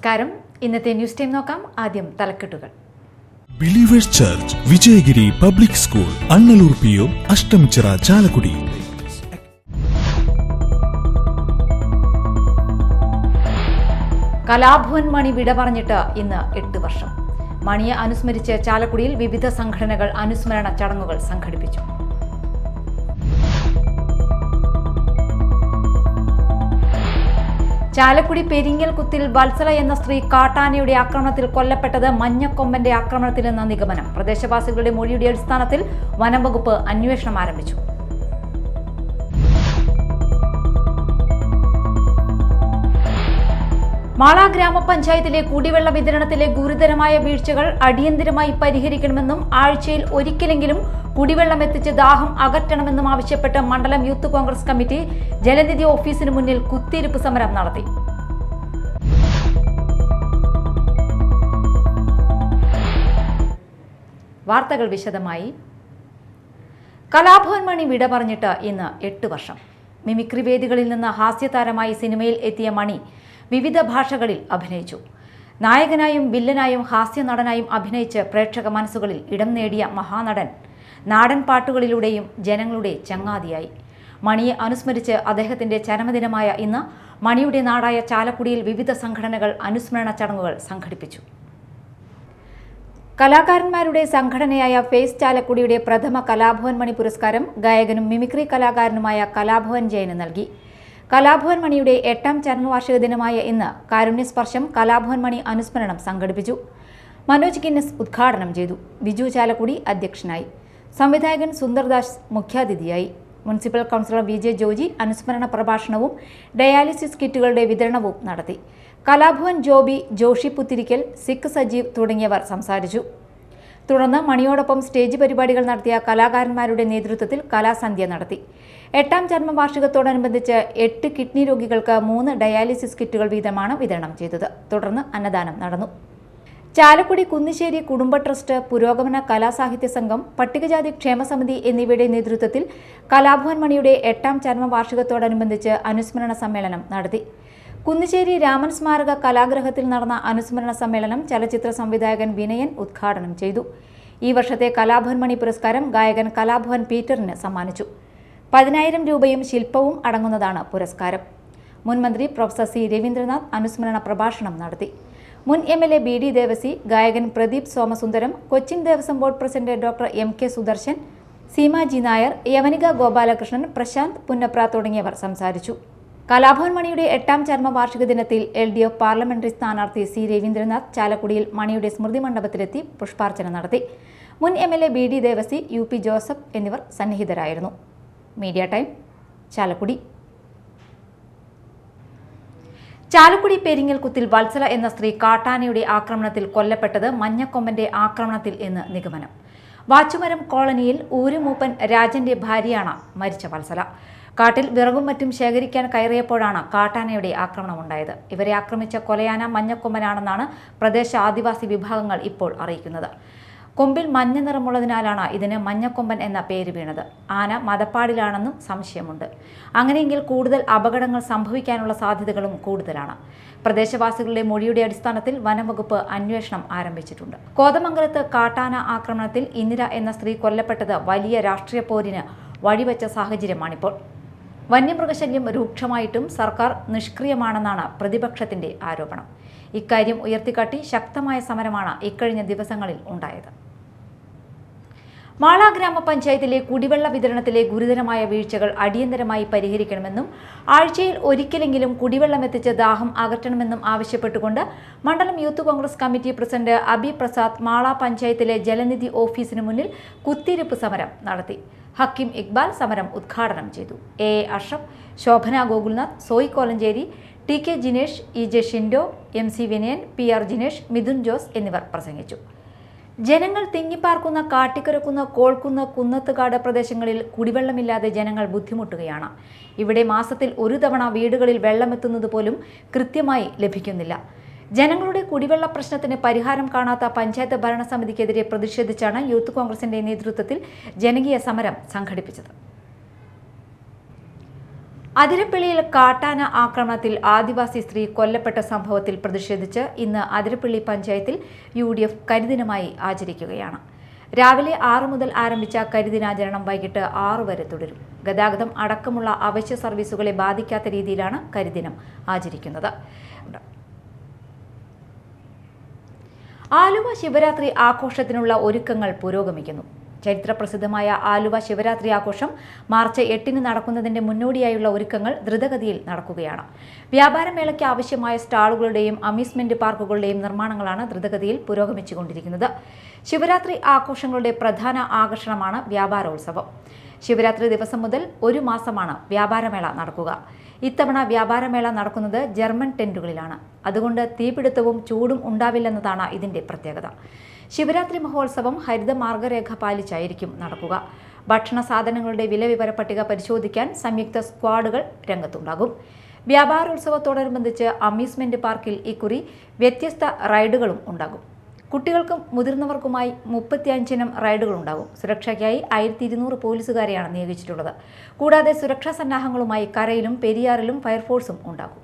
നമസ്കാരം. ഇന്നത്തെ news time നോക്കാം. ആദ്യം തലക്കെട്ടുകൾ. Believers church, Vijayagiri public school, Annallur PO, Ashtamichira, Chalakudy. Kalabhavan Mani വിട പറഞ്ഞിട്ട് ഇന്ന് 8 വർഷം. മണിയെ അനുസ്മരിച്ച് ചാലക്കുടിയിൽ വിവിധ സംഘടനകൾ അനുസ്മരണ ചടങ്ങുകൾ സംഘടിപ്പിച്ചു. ചാലക്കുടി പെരിങ്ങൽ കുത്തിൽ വത്സല എന്ന സ്ത്രീ കാട്ടാനയുടെ ആക്രമണത്തിൽ കൊല്ലപ്പെട്ടത് മഞ്ഞക്കൊമ്പന്റെ ആക്രമണത്തിലെന്ന നിഗമനം. പ്രദേശവാസികളുടെ മൊഴിയുടെ അടിസ്ഥാനത്തിൽ വനം വകുപ്പ് അന്വേഷണം ആരംഭിച്ചു. മാള ഗ്രാമപഞ്ചായത്തിലെ കുടിവെള്ള വിതരണത്തിലെ ഗുരുതരമായ വീഴ്ചകൾ അടിയന്തരമായി പരിഹരിക്കണമെന്നും ആഴ്ചയിൽ ഒരിക്കലെങ്കിലും കുടിവെള്ളം എത്തിച്ച് ദാഹം അകറ്റണമെന്നും ആവശ്യപ്പെട്ട് മണ്ഡലം യൂത്ത് കോൺഗ്രസ് കമ്മിറ്റി ജലനിധി ഓഫീസിന് മുന്നിൽ കുത്തിയിരിപ്പ് സമരം നടത്തി. വാർത്തകൾ വിശദമായി. കലാഭവൻ മണി വിട പറഞ്ഞിട്ട് ഇന്ന് 8 വർഷം. മിമിക്രി വേദികളിൽ നിന്ന് ഹാസ്യതാരമായി സിനിമയിൽ എത്തിയ മണി വിവിധ ഭാഷകളിൽ അഭിനയിച്ചു. നായകനായും വില്ലനായും ഹാസ്യ നടനായും അഭിനയിച്ച് പ്രേക്ഷക മനസ്സുകളിൽ ഇടം നേടിയ മഹാനടൻ നാടൻ പാട്ടുകളിലൂടെയും ജനങ്ങളുടെ ചങ്ങാതിയായി. മണിയെ അനുസ്മരിച്ച് അദ്ദേഹത്തിന്റെ ചരമദിനമായ ഇന്ന് മണിയുടെ നാടായ ചാലക്കുടിയിൽ വിവിധ സംഘടനകൾ അനുസ്മരണ ചടങ്ങുകൾ സംഘടിപ്പിച്ചു. കലാകാരന്മാരുടെ സംഘടനയായ ഫേസ് ചാലക്കുടിയുടെ പ്രഥമ കലാഭവൻ മണി പുരസ്കാരം ഗായകനും മിമിക്രി കലാകാരനുമായ കലാഭവൻ ജയന് നൽകി. കലാഭവൻ മണിയുടെ 8ാം ചരമവാർഷിക ദിനമായ ഇന്ന് കാരുണ്യസ്പർശം കലാഭവൻ മണി അനുസ്മരണം സംഘടിപ്പിച്ചു. മനോജ് ഗിന്നസ് ഉദ്ഘാടനം ചെയ്തു. ബിജു ചാലക്കുടി അധ്യക്ഷനായി. സംവിധായകൻ സുന്ദർദാസ് മുഖ്യാതിഥിയായി. മുനിസിപ്പൽ കൗൺസിലർ VJ ജോജി അനുസ്മരണ പ്രഭാഷണവും ഡയാലിസിസ് കിറ്റുകളുടെ വിതരണവും നടത്തി. കലാഭവൻ ജോബി, ജോഷി പുത്തിരിക്കൽ, സിക്ക് സജീവ് തുടങ്ങിയവർ സംസാരിച്ചു. തുടർന്ന് മണിയോടൊപ്പം സ്റ്റേജ് പരിപാടികൾ നടത്തിയ കലാകാരന്മാരുടെ നേതൃത്വത്തിൽ കലാസന്ധ്യ നടത്തി. 8ാം ചരമവാർഷികത്തോടനുബന്ധിച്ച് 8 കിഡ്നി രോഗികൾക്ക് 3 ഡയാലിസിസ് കിറ്റുകൾ വീതമാണ് വിതരണം ചെയ്തത്. തുടർന്ന് അന്നദാനം നടന്നു. ചാലക്കുടി കുന്നിശ്ശേരി കുടുംബ ട്രസ്റ്റ്, പുരോഗമന കലാസാഹിത്യ സംഘം, പട്ടികജാതി ക്ഷേമസമിതി എന്നിവയുടെ നേതൃത്വത്തിൽ കലാഭവൻ മണിയുടെ 8ാം ചരമവാർഷികത്തോടനുബന്ധിച്ച് അനുസ്മരണ സമ്മേളനം നടത്തി. കുന്നിശ്ശേരി രാമൻ സ്മാരക കലാഗ്രഹത്തിൽ നടന്ന അനുസ്മരണ സമ്മേളനം ചലച്ചിത്ര സംവിധായകൻ വിനയൻ ഉദ്ഘാടനം ചെയ്തു. ഈ വർഷത്തെ കലാഭവൻ മണി പുരസ്കാരം ഗായകൻ കലാഭവൻ പീറ്ററിന് സമ്മാനിച്ചു. 10,000 രൂപയും ശില്പവും അടങ്ങുന്നതാണ് പുരസ്കാരം. മുൻ മന്ത്രി പ്രൊഫസർ C. രവീന്ദ്രനാഥ് അനുസ്മരണ പ്രഭാഷണം നടത്തി. മുൻ MLA BD ദേവസി, ഗായകൻ Pradeep Somasundaram, Cochin Devaswom board president doctor MK Sudarshan, Seema G. Nair, Yavanika Gopalakrishnan, Prashanth Punnapra തുടങ്ങിയവർ സംസാരിച്ചു. കലാഭവൻ മണിയുടെ 8ാം ചരമവാർഷിക ദിനത്തിൽ LDF പാർലമെന്ററി സ്ഥാനാർത്ഥി C. രവീന്ദ്രനാഥ് ചാലക്കുടിയിൽ മണിയുടെ സ്മൃതി മണ്ഡപത്തിലെത്തി പുഷ്പാർച്ചന നടത്തി. മുൻ MLA BD Devasy, UP Joseph എന്നിവർ സന്നിഹിതരായിരുന്നു. Media time, Chalakudy. ചാലക്കുടി പെരിങ്ങൽ കുത്തിൽ വത്സല എന്ന സ്ത്രീ കാട്ടാനയുടെ ആക്രമണത്തിൽ കൊല്ലപ്പെട്ടത് മഞ്ഞക്കൊമ്പന്റെ ആക്രമണത്തിൽ എന്ന് നിഗമനം. വാച്ചുമരം കോളനിയിൽ ഊരുമൂപ്പൻ രാജന്റെ ഭാര്യയാണ് മരിച്ച വത്സല. കാട്ടിൽ വിറകും മറ്റും ശേഖരിക്കാൻ കയറിയപ്പോഴാണ് കാട്ടാനയുടെ ആക്രമണമുണ്ടായത്. ഇവരെ ആക്രമിച്ച കൊലയാന മഞ്ഞക്കൊമ്പനാണെന്നാണ് പ്രദേശ ആദിവാസി വിഭാഗങ്ങൾ ഇപ്പോൾ അറിയിക്കുന്നത്. കൊമ്പിൽ മഞ്ഞ നിറമുള്ളതിനാലാണ് ഇതിന് മഞ്ഞക്കൊമ്പൻ എന്ന പേര് വീണത്. ആന മതപ്പാടിലാണെന്നും സംശയമുണ്ട്. അങ്ങനെയെങ്കിൽ കൂടുതൽ അപകടങ്ങൾ സംഭവിക്കാനുള്ള സാധ്യതകളും കൂടുതലാണ്. പ്രദേശവാസികളുടെ മൊഴിയുടെ അടിസ്ഥാനത്തിൽ വനംവകുപ്പ് അന്വേഷണം ആരംഭിച്ചിട്ടുണ്ട്. കോതമംഗലത്ത് കാട്ടാന ആക്രമണത്തിൽ ഇന്ദിര എന്ന സ്ത്രീ കൊല്ലപ്പെട്ടത് വലിയ രാഷ്ട്രീയ പോരിന് വഴിവെച്ച സാഹചര്യമാണിപ്പോൾ. വന്യമൃഗശല്യം രൂക്ഷമായിട്ടും സർക്കാർ നിഷ്ക്രിയമാണെന്നാണ് പ്രതിപക്ഷത്തിന്റെ ആരോപണം. ഇക്കാര്യം ഉയർത്തിക്കാട്ടി ശക്തമായ സമരമാണ് ഇക്കഴിഞ്ഞ ദിവസങ്ങളിൽ ഉണ്ടായത്. മാള ഗ്രാമപഞ്ചായത്തിലെ കുടിവെള്ള വിതരണത്തിലെ ഗുരുതരമായ വീഴ്ചകൾ അടിയന്തരമായി പരിഹരിക്കണമെന്നും ആഴ്ചയിൽ ഒരിക്കലെങ്കിലും കുടിവെള്ളം എത്തിച്ച് ദാഹം അകറ്റണമെന്നും ആവശ്യപ്പെട്ടുകൊണ്ട് മണ്ഡലം youth Congress committee president Abi Prasad Mala പഞ്ചായത്തിലെ ജലനിധി ഓഫീസിന് മുന്നിൽ കുത്തിയിരിപ്പ് സമരം നടത്തി. ഹക്കീം ഇക്ബാൽ സമരം ഉദ്ഘാടനം ചെയ്തു. A. Ashraf, Shobhana Gokulnath, Soyi Kolenchery, TK Jinesh, EJ Shindo, MC Vinayan, PR Jinesh, Mithun Jose എന്നിവർ പ്രസംഗിച്ചു. ജനങ്ങൾ തിങ്ങിപ്പാർക്കുന്ന കാട്ടിക്കരക്കുന്ന കോൾക്കുന്ന്, കുന്നത്തുകാട് പ്രദേശങ്ങളിൽ കുടിവെള്ളമില്ലാതെ ജനങ്ങൾ ബുദ്ധിമുട്ടുകയാണ്. ഇവിടെ മാസത്തിൽ ഒരു തവണ വീടുകളിൽ വെള്ളമെത്തുന്നത് പോലും കൃത്യമായി ലഭിക്കുന്നില്ല. ജനങ്ങളുടെ കുടിവെള്ള പ്രശ്നത്തിന് പരിഹാരം കാണാത്ത പഞ്ചായത്ത് ഭരണസമിതിക്കെതിരെ പ്രതിഷേധിച്ചാണ് യൂത്ത് കോൺഗ്രസിന്റെ നേതൃത്വത്തിൽ ജനകീയ സമരം സംഘടിപ്പിച്ചത്. അതിരപ്പള്ളിയിൽ കാട്ടാന ആക്രമണത്തിൽ ആദിവാസി സ്ത്രീ കൊല്ലപ്പെട്ട സംഭവത്തിൽ പ്രതിഷേധിച്ച് ഇന്ന് അതിരപ്പള്ളി പഞ്ചായത്തിൽ UDF കരിദിനമായി ആചരിക്കുകയാണ്. രാവിലെ 6 മുതൽ ആരംഭിച്ച കരിദിനാചരണം വൈകിട്ട് 6 വരെ തുടരും. ഗതാഗതം അടക്കമുള്ള അവശ്യ സർവീസുകളെ ബാധിക്കാത്ത രീതിയിലാണ് കരിദിനം ആചരിക്കുന്നത്. ആലുവ ശിവരാത്രി ആഘോഷത്തിനുള്ള ഒരുക്കങ്ങൾ പുരോഗമിക്കുന്നു. ചരിത്രപ്രസിദ്ധമായ ആലുവ ശിവരാത്രി ആഘോഷം മാർച്ച് 8-ന് നടക്കുന്നതിന്റെ മുന്നോടിയായുള്ള ഒരുക്കങ്ങൾ ദ്രുതഗതിയിൽ നടക്കുകയാണ്. വ്യാപാരമേളയ്ക്ക് ആവശ്യമായ സ്റ്റാളുകളുടെയും അമ്യൂസ്മെന്റ് പാർക്കുകളുടെയും നിർമ്മാണങ്ങളാണ് ദ്രുതഗതിയിൽ പുരോഗമിച്ചുകൊണ്ടിരിക്കുന്നത്. ശിവരാത്രി ആഘോഷങ്ങളുടെ പ്രധാന ആകർഷണമാണ് വ്യാപാരോത്സവം. ശിവരാത്രി ദിവസം മുതൽ 1 മാസമാണ് വ്യാപാരമേള നടക്കുക. ഇത്തവണ വ്യാപാരമേള നടക്കുന്നത് ജർമ്മൻ ടെന്റുകളിലാണ്. അതുകൊണ്ട് തീപിടുത്തവും ചൂടും ഉണ്ടാവില്ലെന്നതാണ് ഇതിന്റെ പ്രത്യേകത. ശിവരാത്രി മഹോത്സവം ഹരിത മാർഗരേഖ പാലിച്ചായിരിക്കും നടക്കുക. ഭക്ഷണ സാധനങ്ങളുടെ വില വിവര പട്ടിക പരിശോധിക്കാൻ സംയുക്ത സ്ക്വാഡുകൾ രംഗത്തുണ്ടാകും. വ്യാപാരോത്സവത്തോടനുബന്ധിച്ച് അമ്യൂസ്മെന്റ് പാർക്കിൽ ഇക്കുറി വ്യത്യസ്ത റൈഡുകളും ഉണ്ടാകും. കുട്ടികൾക്കും മുതിർന്നവർക്കുമായി 35 ഇനം റൈഡുകളുണ്ടാകും. സുരക്ഷയ്ക്കായി 1200 പോലീസുകാരെയാണ് നിയോഗിച്ചിട്ടുള്ളത്. കൂടാതെ സുരക്ഷാ സന്നാഹങ്ങളുമായി കരയിലും പെരിയാറിലും ഫയർഫോഴ്സും ഉണ്ടാകും.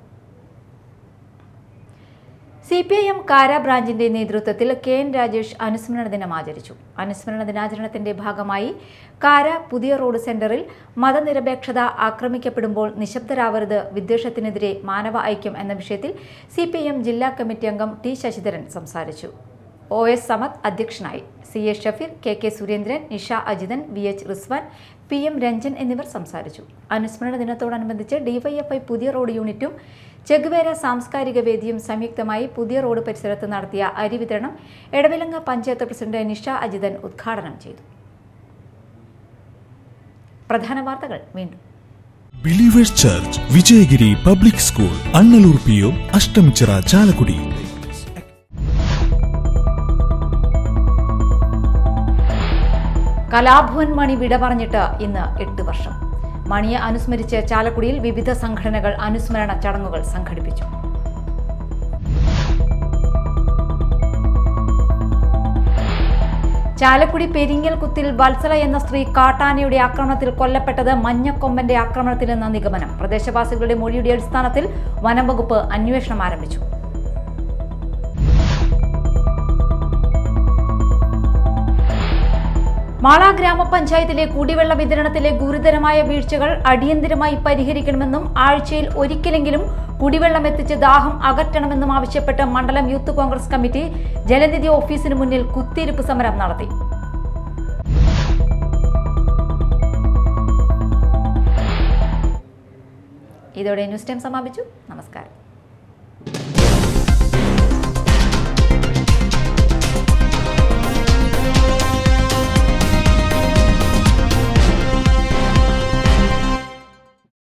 CPIM കാര ബ്രാഞ്ചിന്റെ നേതൃത്വത്തിൽ KN രാജേഷ് അനുസ്മരണ ദിനം ആചരിച്ചു. അനുസ്മരണ ദിനാചരണത്തിന്റെ ഭാഗമായി കാര പുതിയ റോഡ് സെന്ററിൽ മതനിരപേക്ഷത ആക്രമിക്കപ്പെടുമ്പോൾ നിശബ്ദരാവരുത്, വിദ്വേഷത്തിനെതിരെ മാനവ ഐക്യം എന്ന വിഷയത്തിൽ CPIM ജില്ലാ കമ്മിറ്റി അംഗം T ശശിധരൻ സംസാരിച്ചു. OS സമദ് അധ്യക്ഷനായി. CA Shafeer, KK Surendran, Nisha Ajithan, VH Rizwan, PM Ranjan എന്നിവർ സംസാരിച്ചു. അനുസ്മരണ ദിനത്തോടനുബന്ധിച്ച് DYFI പുതിയ റോഡ് യൂണിറ്റും ചെഗുവേര സാംസ്കാരിക വേദിയും സംയുക്തമായി പുതിയ റോഡ് പരിസരത്ത് നടത്തിയ അരി വിതരണം എടവിലങ്ങ പഞ്ചായത്ത് പ്രസിഡന്റ് നിഷ അജിതൻ ഉദ്ഘാടനം ചെയ്തു. പ്രധാന വാർത്തകൾ വീണ്ടും. Believers church, Vijayagiri public school, Annallur PO, Ashtamichira, Chalakudy. Kalabhavan Mani വിട പറഞ്ഞിട്ട് ഇന്ന് 8 വർഷം. മണിയെ അനുസ്മരിച്ച് ചാലക്കുടിയിൽ വിവിധ സംഘടനകൾ അനുസ്മരണ ചടങ്ങുകൾ സംഘടിപ്പിച്ചു. ചാലക്കുടി പെരിങ്ങൽ കുത്തിൽ വത്സല എന്ന സ്ത്രീ കാട്ടാനയുടെ ആക്രമണത്തിൽ കൊല്ലപ്പെട്ടത് മഞ്ഞക്കൊമ്പന്റെ ആക്രമണത്തിലെന്ന നിഗമനം. പ്രദേശവാസികളുടെ മൊഴിയുടെ അടിസ്ഥാനത്തിൽ വനം വകുപ്പ് അന്വേഷണം ആരംഭിച്ചു. മാള ഗ്രാമപഞ്ചായത്തിലെ കുടിവെള്ള വിതരണത്തിലെ ഗുരുതരമായ വീഴ്ചകൾ അടിയന്തരമായി പരിഹരിക്കണമെന്നും ആഴ്ചയിൽ ഒരിക്കലെങ്കിലും കുടിവെള്ളം എത്തിച്ച് ദാഹം അകറ്റണമെന്നും ആവശ്യപ്പെട്ട് മണ്ഡലം യൂത്ത് കോൺഗ്രസ് കമ്മിറ്റി ജലനിധി ഓഫീസിന് മുന്നിൽ കുത്തിയിരിപ്പ് സമരം നടത്തി. ഇതോടെ ന്യൂസ് ടൈം സമാപിച്ചു. നമസ്കാരം.